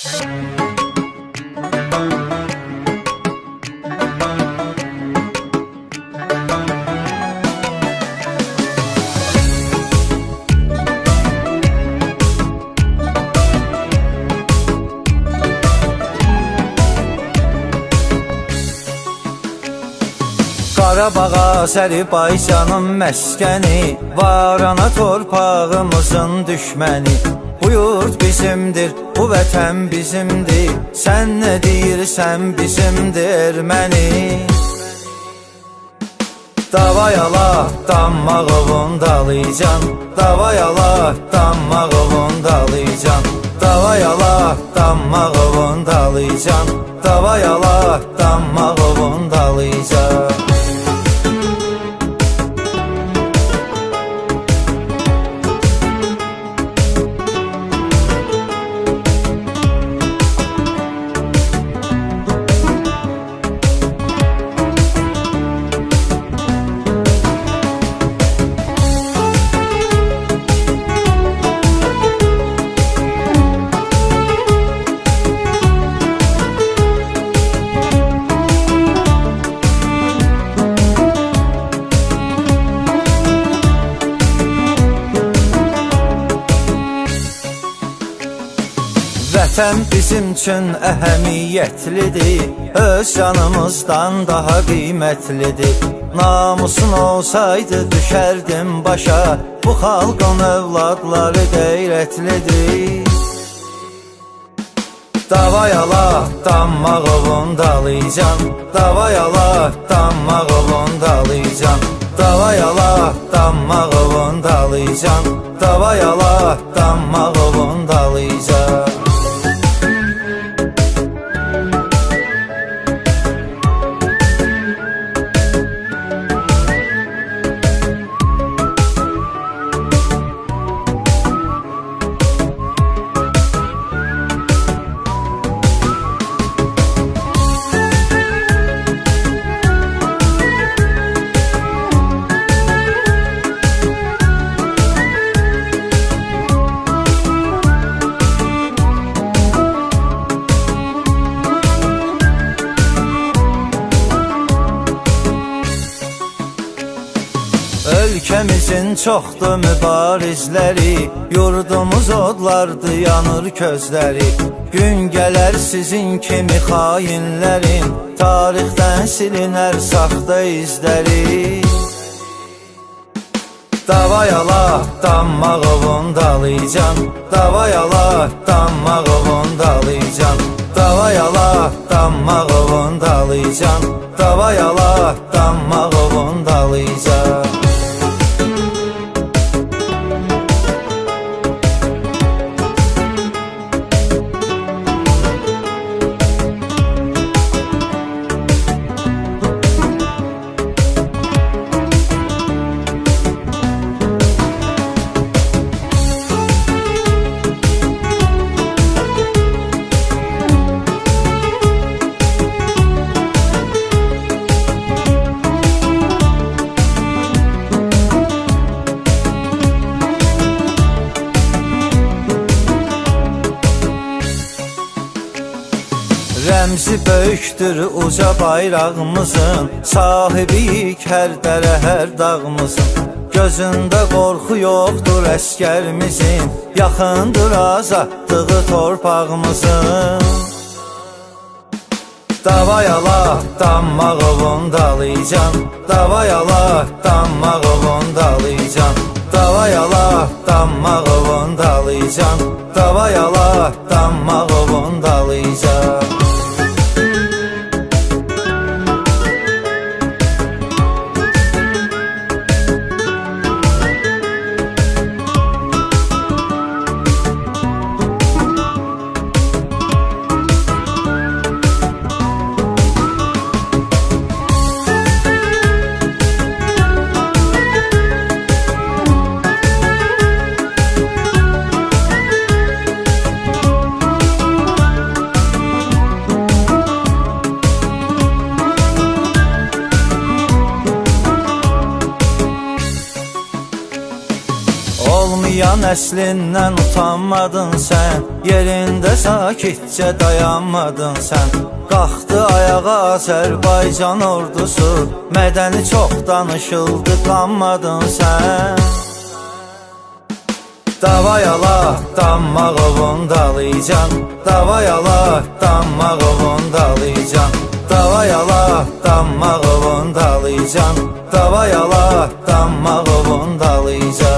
Qarabağa Azərbaycanın məskəni, var ana torpağımızın düşməni. Bu yurt bizimdir, bu vətən bizimdir, sən nə deyirsən bizimdir erməni. Davayala, dammağıvın dalıcan, davayala, dammağıvın dalıcan, davayala, dammağıvın dalıcan, davayala, dammağıvın dalıcan. Vətən bizim üçün əhəmiyyətlidir, öz canımızdan daha qiymətlidir. Namusun olsaydı düşərdim başa, bu xalqın övladları qeyrətlidir. Davayala, dammağıvın dalıcan, davayala, dammağıvın dalıcan, davayala, dammağıvın dalıcan, davayala, dammağıvın dalıcan. Ölkəmizin çoxdur mübarizləri, yurdumuz odlardı yanır közləri. Gün gələr sizin kimi xainlərin, tarixdən silinər saxta izləri. Davayala, dammağıvın dalıcan, davayala, dammağıvın dalıcan, davayala, dammağıvın dalıcan, davayala, dammağıvın dalıcan. Rəmzi böyükdür uca bayrağımızın, sahibiyik hər dərə, hər dağımızın. Gözündə qorxu yoxdur əskərimizin, yaxındır azadlığı torpağımızın. Davayala, dammağıvın dalıcan, davayala, dammağıvın dalıcan, davayala, dammağıvın dalıcan, davayala, dammağıvın dalıcan. nəslindən utanmadın sən, yerində sakitcə dayanmadın sən. Qalxdı ayağa Azərbaycan ordusu, mədəni çox danışıldı, qanmadın sən. Davayala, Dammağovun dalıcan, Davayala, Dammağovun dalıcan, Davayala, Dammağovun dalıcan, Davayala, Dammağovun dalıcan.